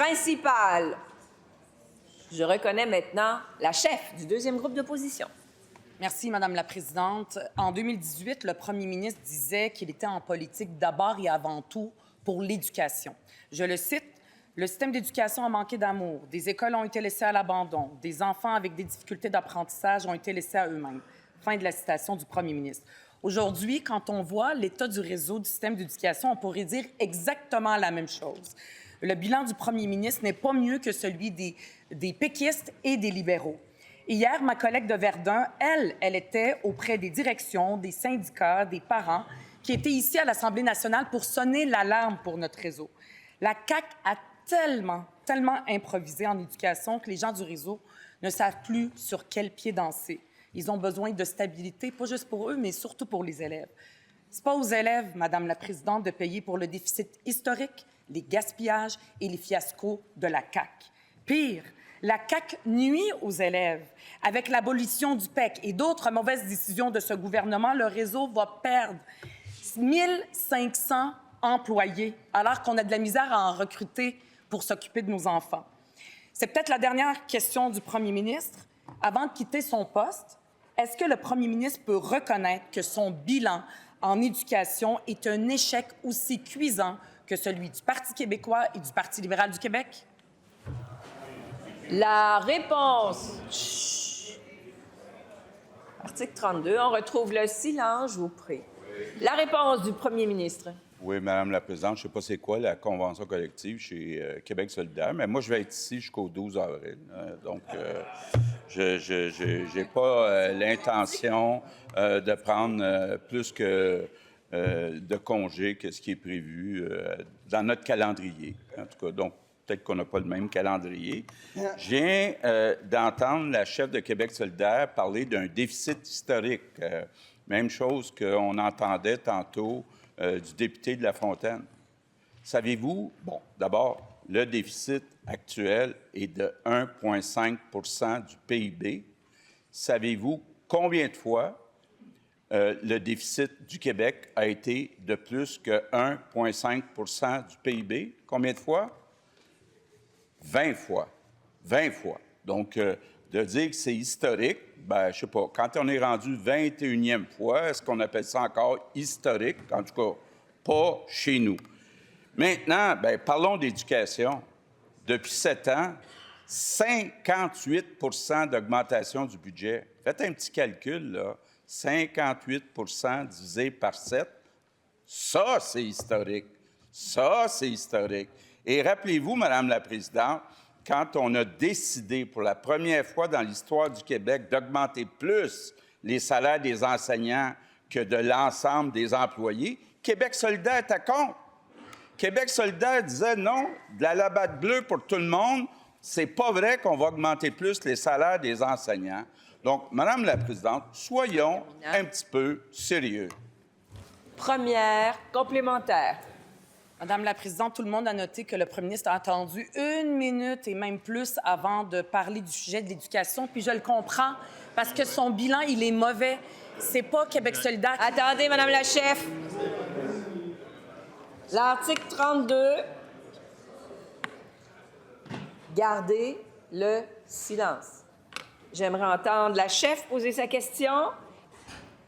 principale. Je reconnais maintenant la chef du deuxième groupe d'opposition. Merci, Madame la Présidente. En 2018, le premier ministre disait qu'il était en politique d'abord et avant tout pour l'éducation. Je le cite, « Le système d'éducation a manqué d'amour. Des écoles ont été laissées à l'abandon. Des enfants avec des difficultés d'apprentissage ont été laissés à eux-mêmes. » Fin de la citation du premier ministre. Aujourd'hui, quand on voit l'état du réseau du système d'éducation, on pourrait dire exactement la même chose. Le bilan du premier ministre n'est pas mieux que celui des péquistes et des libéraux. Hier, ma collègue de Verdun, elle était auprès des directions, des syndicats, des parents qui étaient ici à l'Assemblée nationale pour sonner l'alarme pour notre réseau. La CAQ a tellement improvisé en éducation que les gens du réseau ne savent plus sur quel pied danser. Ils ont besoin de stabilité, pas juste pour eux, mais surtout pour les élèves. C'est pas aux élèves, Madame la Présidente, de payer pour le déficit historique, les gaspillages et les fiascos de la CAQ. Pire, la CAQ nuit aux élèves. Avec l'abolition du PEC et d'autres mauvaises décisions de ce gouvernement, le réseau va perdre 1500 employés, alors qu'on a de la misère à en recruter pour s'occuper de nos enfants. C'est peut-être la dernière question du premier ministre. Avant de quitter son poste, est-ce que le premier ministre peut reconnaître que son bilan en éducation est un échec aussi cuisant que celui du Parti québécois et du Parti libéral du Québec? La réponse. Chut. Article 32, on retrouve le silence, je vous prie. La réponse du premier ministre. Oui, Madame la Présidente, je ne sais pas c'est quoi la convention collective chez Québec solidaire, mais moi, je vais être ici jusqu'au 12 avril. Donc, je n'ai pas l'intention de prendre plus que de congés que ce qui est prévu dans notre calendrier. En tout cas, donc, peut-être qu'on n'a pas le même calendrier. Je viens d'entendre la chef de Québec solidaire parler d'un déficit historique. Même chose qu'on entendait tantôt du député de La Fontaine. Savez-vous, bon, d'abord, le déficit actuel est de 1,5 du PIB. Savez-vous combien de fois le déficit du Québec a été de plus que 1,5 du PIB? Combien de fois? 20 fois. 20 fois. Donc, de dire que c'est historique, bien, je sais pas, quand on est rendu 21e fois, est-ce qu'on appelle ça encore historique? En tout cas, pas chez nous. Maintenant, bien, parlons d'éducation. Depuis 7 ans, 58 d'augmentation du budget. Faites un petit calcul, là. 58 divisé par 7, ça, c'est historique. Ça, c'est historique. Et rappelez-vous, Madame la Présidente, quand on a décidé pour la première fois dans l'histoire du Québec d'augmenter plus les salaires des enseignants que de l'ensemble des employés, Québec solidaire était contre. Québec solidaire disait non, de la labatte bleue pour tout le monde, c'est pas vrai qu'on va augmenter plus les salaires des enseignants. Donc, Madame la Présidente, soyons un petit peu sérieux. Première complémentaire. Madame la Présidente, tout le monde a noté que le premier ministre a attendu 1 minute et même plus avant de parler du sujet de l'éducation. Puis je le comprends, parce que son bilan, il est mauvais. C'est pas Québec solidaire. Attendez, Madame la chef. L'article 32. Gardez le silence. J'aimerais entendre la chef poser sa question.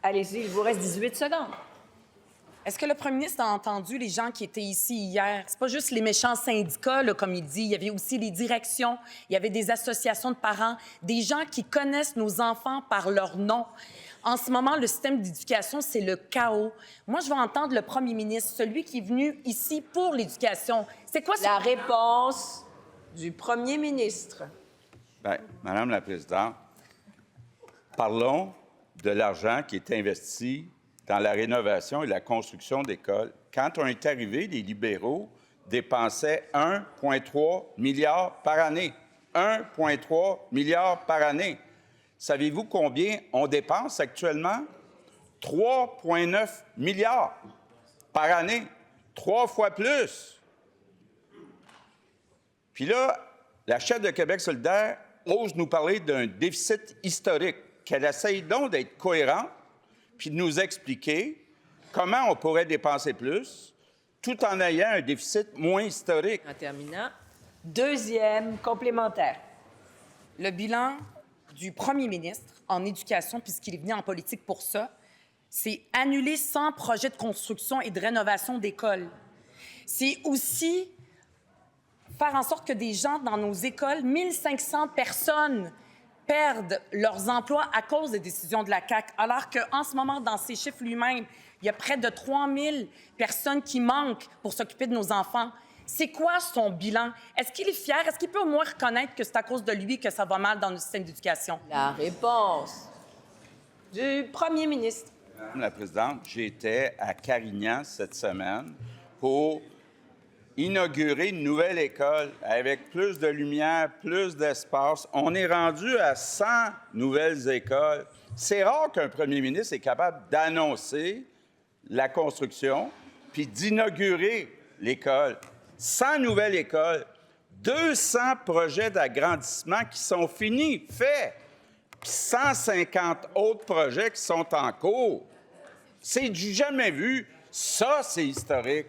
Allez-y, il vous reste 18 secondes. Est-ce que le premier ministre a entendu les gens qui étaient ici hier? C'est pas juste les méchants syndicats, là, comme il dit. Il y avait aussi les directions, il y avait des associations de parents, des gens qui connaissent nos enfants par leur nom. En ce moment, le système d'éducation, c'est le chaos. Moi, je veux entendre le premier ministre, celui qui est venu ici pour l'éducation. C'est quoi ça? La réponse du premier ministre. Bien, Madame la Présidente, parlons de l'argent qui est investi dans la rénovation et la construction d'écoles. Quand on est arrivé, les libéraux dépensaient 1,3 milliard par année. 1,3 milliard par année. Savez-vous combien on dépense actuellement? 3,9 milliards par année. 3 fois plus. Puis là, la chef de Québec solidaire ose nous parler d'un déficit historique. Qu'elle essaye donc d'être cohérente puis de nous expliquer comment on pourrait dépenser plus tout en ayant un déficit moins historique. En terminant. Deuxième complémentaire. Le bilan du premier ministre en éducation, puisqu'il est venu en politique pour ça, c'est annuler 100 projets de construction et de rénovation d'écoles. C'est aussi faire en sorte que des gens dans nos écoles, 1500 personnes perdent leurs emplois à cause des décisions de la CAQ, alors qu'en ce moment, dans ces chiffres lui-même, il y a près de 3000 personnes qui manquent pour s'occuper de nos enfants. C'est quoi son bilan? Est-ce qu'il est fier? Est-ce qu'il peut au moins reconnaître que c'est à cause de lui que ça va mal dans le système d'éducation? La réponse du premier ministre. Madame la présidente, j'étais à Carignan cette semaine pour inaugurer une nouvelle école avec plus de lumière, plus d'espace. On est rendu à 100 nouvelles écoles. C'est rare qu'un premier ministre est capable d'annoncer la construction puis d'inaugurer l'école. 100 nouvelles écoles, 200 projets d'agrandissement qui sont finis, faits, puis 150 autres projets qui sont en cours. C'est du jamais vu. Ça, c'est historique.